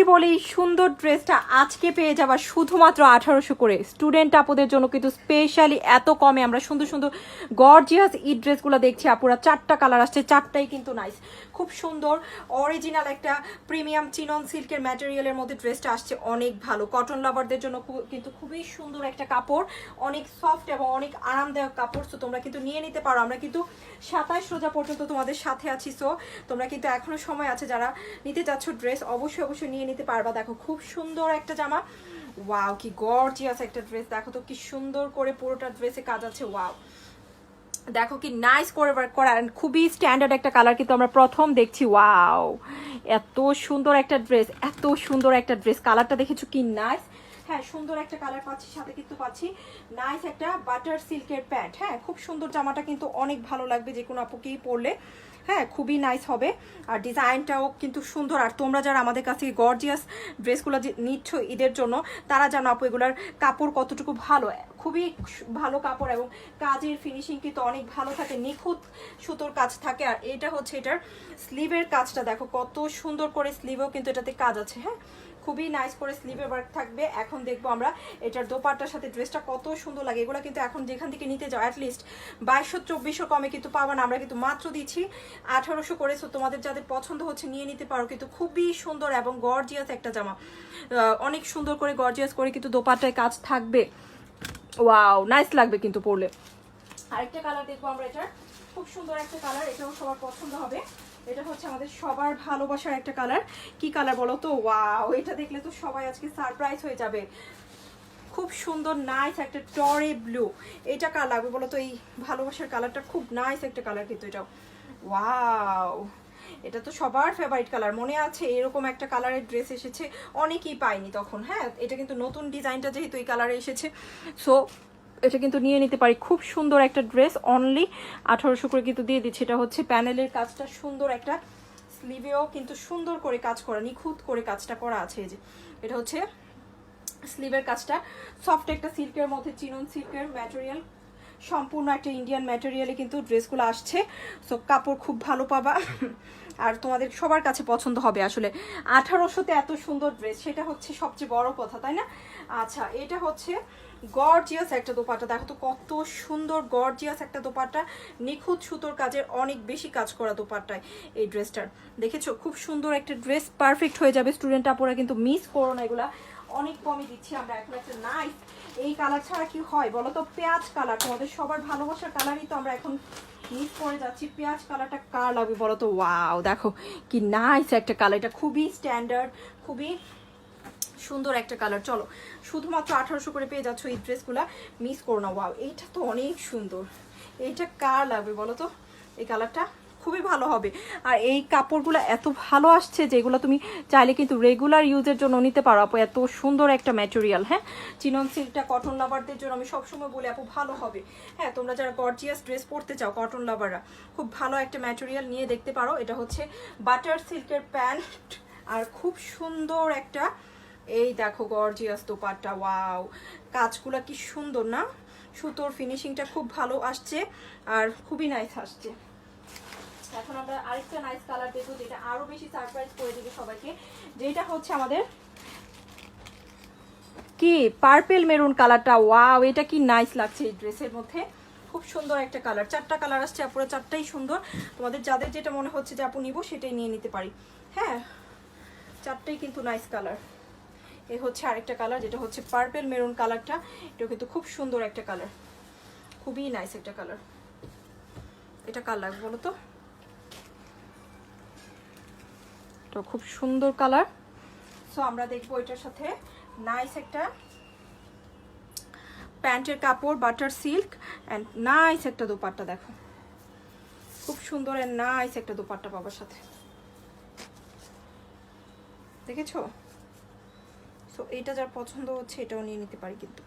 বলি সুন্দর ড্রেসটা আজকে পেয়ে যাবা শুধুমাত্র 1800 করে। স্টুডেন্ট আপুদের জন্য কিন্তু স্পেশালি এত কমে আমরা সুন্দর সুন্দর গর্জিয়াস এই ড্রেসগুলো দেখছি আপুরা। 4টা কালার আসছে, 4টাই কিন্তু নাইস, খুব সুন্দর অরিজিনাল একটা প্রিমিয়াম চিনন সিল্কের ম্যাটেরিয়ালের মধ্যে ড্রেসটা আসছে, অনেক ভালো। কটন লাভারদের জন্য কিন্তু খুবই সুন্দর একটা কাপড়, অনেক সফট এবং অনেক আরামদায়ক কাপড়। সো তোমরা কিন্তু নিয়ে নিতে পারো। আমরা কিন্তু 27 রোজা পর্যন্ত তোমাদের সাথে আছি। সো তোমরা কিন্তু এখনো সময় আছে, যারা নিতে যাচ্ছ ড্রেস অবশ্যই অবশ্যই নিয়ে নিতে পারবা। দেখো খুব সুন্দর একটা জামা, ওয়াও কি গর্জিয়াস একটা ড্রেস। দেখো তো কি সুন্দর করে পুরোটা ড্রেসে কাজ আছে, ওয়াও দেখো কি নাইস করে ওয়ার্ক করা, খুবই স্ট্যান্ডার্ড একটা কালার কিন্তু আমরা প্রথম দেখছি। ওয়াও এত সুন্দর একটা ড্রেস, এত সুন্দর একটা ড্রেস, কালারটা দেখেছো কি নাইস। হ্যাঁ সুন্দর একটা কালার পাচ্ছি, সাথে কিন্তু পাচ্ছি নাইস একটা বাটার সিল্কের প্যান্ট। হ্যাঁ খুব সুন্দর জামাটা, কিন্তু অনেক ভালো লাগবে যে কোনো আপুকেই পরলে। হ্যাঁ খুবই নাইস হবে, আর ডিজাইনটাও কিন্তু সুন্দর। আর তোমরা যারা আমাদের কাছ থেকে গর্জিয়াস ড্রেসগুলো নিচ্ছ ঈদের জন্য, তারা জানো আপু এগুলার কাপড় কতটুকু ভালো, খুবই ভালো কাপড় এবং কাজের ফিনিশিং কিন্তু অনেক ভালো থাকে, নিখুঁত সুতোর কাজ থাকে। আর এটা হচ্ছে এটার স্লিভের কাজটা দেখো কত সুন্দর করে, স্লিভেও কিন্তু এটাতে কাজ আছে। হ্যাঁ খুবই নাইস করে স্লিভে ওয়ার্ক থাকবে। এখন দেখবো আমরা এটার দোপাট্টার সাথে ড্রেসটা কত সুন্দর লাগে। এগুলো কিন্তু এখন যেখান থেকে নিতে যাও অ্যাটলিস্ট 2200-2400 কমে কিন্তু পাবা না, আমরা কিন্তু মাত্র দিচ্ছি 1800 করে। সো তোমাদের যাদের পছন্দ হচ্ছে নিয়ে নিতে পারো। কিন্তু খুবই সুন্দর এবং গর্জিয়াস একটা জামা, অনেক সুন্দর করে গর্জিয়াস করে কিন্তু দোপাট্টায় কাজ থাকবে। ওয়াও নাইস লাগবে কিন্তু পরলে। আরেকটা কালার দেখবো আমরা, এটার খুব সুন্দর একটা কালার, এটাও সবার পছন্দ হবে। এটা হচ্ছে আমাদের সবার ভালোবাসার একটা কালার। কি কালার বলো তো? ওয়াও এটা দেখলে তো সবাই আজকে সারপ্রাইজ হয়ে যাবে। খুব সুন্দর নাইস একটা টরে ব্লু, এটা কার লাগবে বলো তো? এই ভালোবাসার কালারটা খুব নাইস একটা কালার কিন্তু এটাও। ওয়াও এটা তো সবার ফেভারিট কালার, মনে আছে এরকম একটা কালারের ড্রেস এসেছে, অনেকেই পায়নি তখন। হ্যাঁ এটা কিন্তু নতুন ডিজাইনটা যেহেতু এই কালারে এসেছে, সো এটা কিন্তু নিয়ে নিতে পারি। খুব সুন্দর একটা ড্রেস, অনলি 1800 করে কিন্তু দিয়ে দিচ্ছে। এটা হচ্ছে প্যানেলের কাজটা সুন্দর, একটা স্লিভেও কিন্তু সুন্দর করে কাজ করা, নিখুঁত করে কাজটা করা আছে। এই যে এটা হচ্ছে স্লিভের কাজটা, সফট একটা সিল্কের মধ্যে, চিনন সিল্কের ম্যাটেরিয়াল, সম্পূর্ণ একটা ইন্ডিয়ান ম্যাটেরিয়ালে কিন্তু ড্রেসগুলো আসছে। সো কাপড় খুব ভালো পাবা আর তোমাদের সবার কাছে পছন্দ হবে। আসলে 1800-তে এত সুন্দর ড্রেস, সেটা হচ্ছে সবচেয়ে বড় কথা, তাই না? আচ্ছা এটা হচ্ছে গর্জিয়াস একটা দোপাট্টা, দেখো তো কত সুন্দর গর্জিয়াস একটা দোপাট্টা, নিখুঁত সুতোর কাজের অনেক বেশি কাজ করা দোপাট্টায় এই ড্রেসটার। দেখেছো খুব সুন্দর একটা ড্রেস, পারফেক্ট হয়ে যাবে। স্টুডেন্ট আপুরা কিন্তু মিস করো না, এগুলা অনেক কমই দিচ্ছি আমরা। এখন একটা নাইস এই কালার ছাড়া কি হয় বলো তো? পেঁয়াজ কালার, তোমাদের সবার ভালোবাসার কালারই তো আমরা এখন মিস করে যাচ্ছি। পেঁয়াজ কালারটা কার লাগবে বলো তো? ওয়াও দেখো কি নাইস একটা কালার, এটা খুবই স্ট্যান্ডার্ড, খুবই সুন্দর একটা কালার। চলো শুধুমাত্র 1800 করে পেয়ে যাচ্ছ এই ড্রেসগুলা, মিস করো না। ওয়াও এইটা তো অনেক সুন্দর, এইটা কার লাগবে বলো তো? এই কালারটা খুবই ভালো হবে। আর এই কাপড়গুলো এত ভালো আসছে যেগুলো তুমি চাইলে কিন্তু রেগুলার ইউজের জন্য নিতে পারো আপু, এত সুন্দর একটা ম্যাটেরিয়াল। হ্যাঁ চিনন সিল্কটা কটন লাভারদের জন্য আমি সবসময় বলি আপু ভালো হবে। হ্যাঁ তোমরা যারা গর্জিয়াস ড্রেস পরতে চাও, কটন লাভাররা খুব ভালো একটা ম্যাটেরিয়াল নিয়ে দেখতে পারো। এটা হচ্ছে বাটার সিল্কের প্যান্ট, আর খুব সুন্দর একটা এই দেখো গর্জিয়াস দোপাট্টা। ওয়াও কাজগুলা কি সুন্দর না, সুতোর ফিনিশিংটা খুব ভালো আসছে আর খুবই নাইস আসছে। এখন আমরা আরেকটা নাইস কালার দেখবো, যেটা আরো বেশি সারপ্রাইজ করে দেবে সবাইকে, যেটা হচ্ছে আমাদের কি পার্পল মেরুন কালারটা। ওয়াও এটা কি নাইস লাগছে এই ড্রেসের মধ্যে, খুব সুন্দর একটা কালার। 4টা কালার আসছে আপুরা, 4টাই সুন্দর। তোমাদের যাদের যেটা মনে হচ্ছে যে আপু নিবো সেটাই নিয়ে নিতে পারি। হ্যাঁ 4টাই কিন্তু নাইস কালার। এ হচ্ছে আরেকটা কালার, যেটা হচ্ছে পার্পল মেরুন কালারটা, এটা কিন্তু খুব সুন্দর একটা কালার, খুবই নাইস একটা কালার। এটা কার লাগবে বলো তো? এটা খুব সুন্দর কালার। সো আমরা দেখবো এটার সাথে নাইস একটা প্যান্টের কাপড়, বাটার সিল্ক অ্যান্ড নাইস একটা দোপাট্টা। দেখো খুব সুন্দর অ্যান্ড নাইস একটা দোপাট্টা পাবার সাথে, দেখেছো? সো এইটা যার পছন্দ হচ্ছে এটাও নিয়ে নিতে পারি কিন্তু।